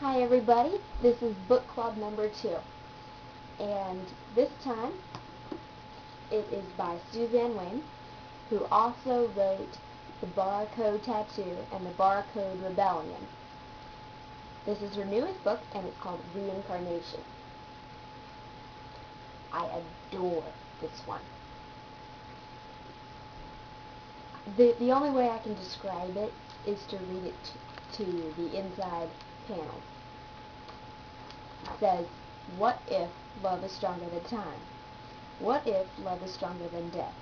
Hi everybody, this is book club number 2, and this time it is by Suzanne Weyn, who also wrote The Barcode Tattoo and The Barcode Rebellion. This is her newest book, and it's called Reincarnation. I adore this one. The only way I can describe it is to read it to you, the inside panel. It says, "What if love is stronger than time? What if love is stronger than death?"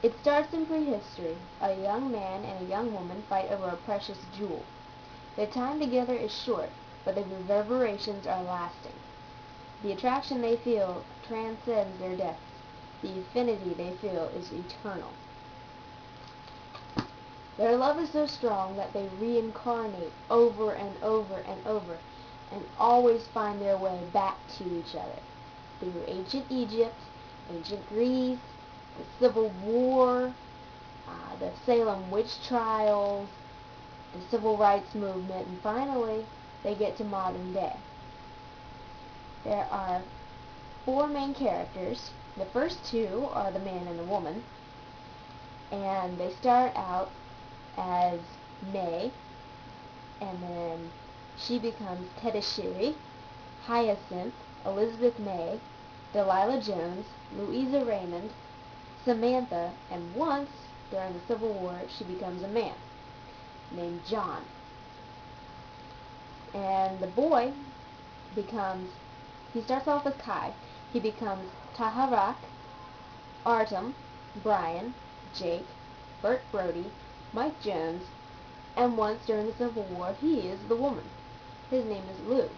It starts in prehistory. A young man and a young woman fight over a precious jewel. Their time together is short, but the reverberations are lasting. The attraction they feel transcends their deaths. The affinity they feel is eternal. Their love is so strong that they reincarnate over and over and over, and always find their way back to each other. Through ancient Egypt, ancient Greece, the Civil War, the Salem witch trials, the Civil Rights Movement, and finally they get to modern day. There are 4 main characters. The first 2 are the man and the woman, and they start out as May, and then she becomes Tedashiri, Hyacinth, Elizabeth May, Delilah Jones, Louisa Raymond, Samantha, and once, during the Civil War, she becomes a man named John. And the boy he starts off as Kai. He becomes Taharak, Artem, Brian, Jake, Bert Brody, Mike Jones, and once during the Civil War, he is the woman. His name is Lou.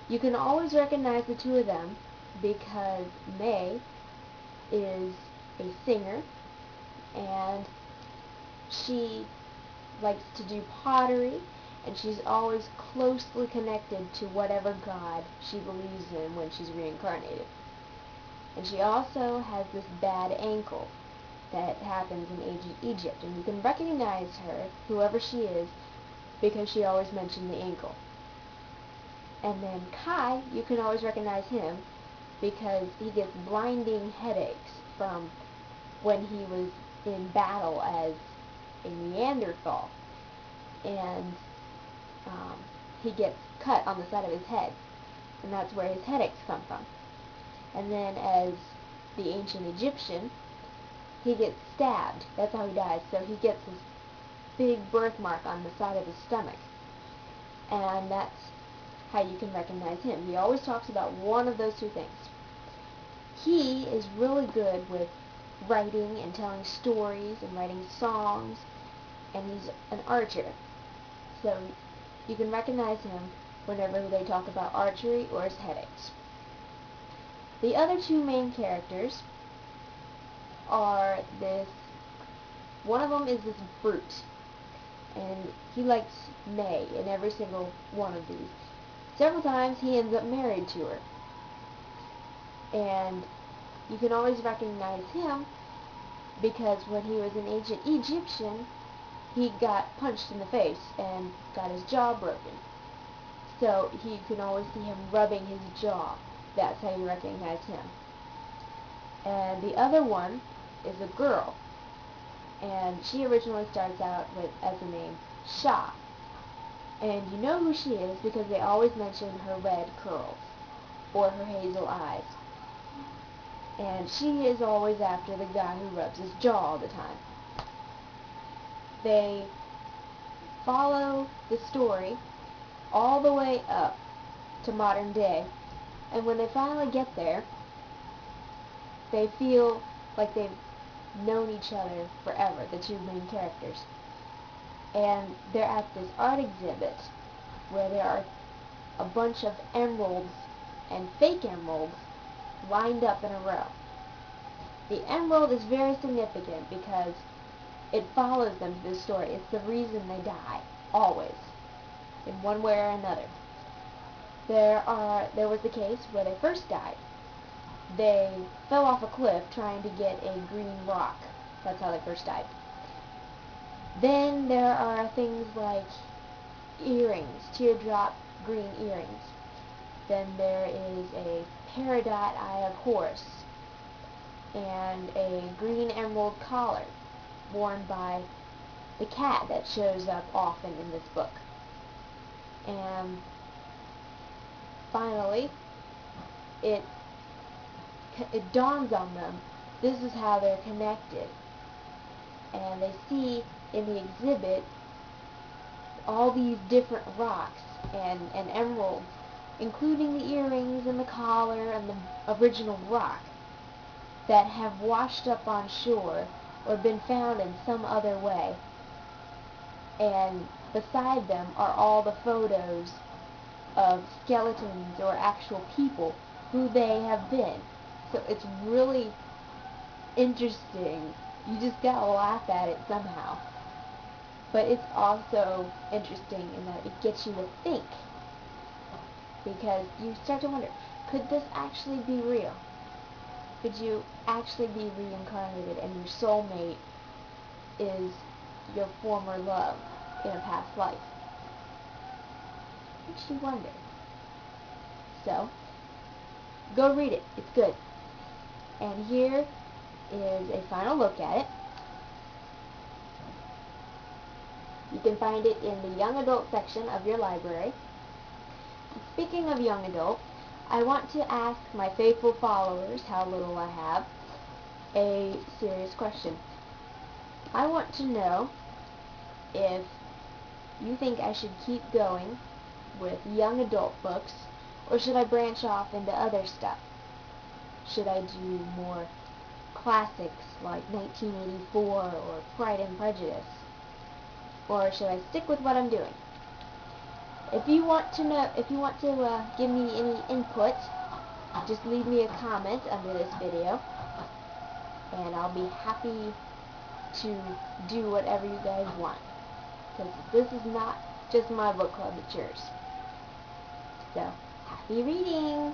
You can always recognize the 2 of them because May is a singer, and she likes to do pottery, and she's always closely connected to whatever god she believes in when she's reincarnated. And she also has this bad ankle that happens in ancient Egypt, and you can recognize her, whoever she is, because she always mentioned the ankle. And then Kai, you can always recognize him because he gets blinding headaches from when he was in battle as a Neanderthal, and he gets cut on the side of his head, and that's where his headaches come from. And then as the ancient Egyptian, he gets stabbed. That's how he dies. So he gets this big birthmark on the side of his stomach. And that's how you can recognize him. He always talks about one of those 2 things. He is really good with writing and telling stories and writing songs, and he's an archer. So you can recognize him whenever they talk about archery or his headaches. The other 2 main characters are one of them is this brute, and he likes May in every single one of these. Several times he ends up married to her, and you can always recognize him because when he was an ancient Egyptian, he got punched in the face and got his jaw broken. So you can always see him rubbing his jaw. That's how you recognize him. And the other one is a girl, and she originally starts out as the name Sha, and you know who she is because they always mention her red curls or her hazel eyes, and she is always after the guy who rubs his jaw all the time. They follow the story all the way up to modern day, and when they finally get there, they feel like they've known each other forever, the 2 main characters. And they're at this art exhibit where there are a bunch of emeralds and fake emeralds lined up in a row. The emerald is very significant because it follows them through the story. It's the reason they die, always, in one way or another. There was the case where they first died. They fell off a cliff trying to get a green rock. That's how they first died. Then there are things like earrings, teardrop green earrings. Then there is a peridot eye of horse and a green emerald collar worn by the cat that shows up often in this book. And finally, it dawns on them this is how they're connected. And they see in the exhibit all these different rocks and emeralds, including the earrings and the collar and the original rock, that have washed up on shore or been found in some other way. And beside them are all the photos of skeletons or actual people who they have been. So it's really interesting. You just gotta laugh at it somehow. But it's also interesting in that it gets you to think. Because you start to wonder, could this actually be real? Could you actually be reincarnated and your soulmate is your former love in a past life? Makes you wonder. So, go read it. It's good. And here is a final look at it. You can find it in the young adult section of your library. Speaking of young adult, I want to ask my faithful followers, how little I have, a serious question. I want to know if you think I should keep going with young adult books, or should I branch off into other stuff? Should I do more classics like 1984 or Pride and Prejudice? Or should I stick with what I'm doing? If you want to give me any input, just leave me a comment under this video, and I'll be happy to do whatever you guys want. Because this is not just my book club, it's yours. So, happy reading!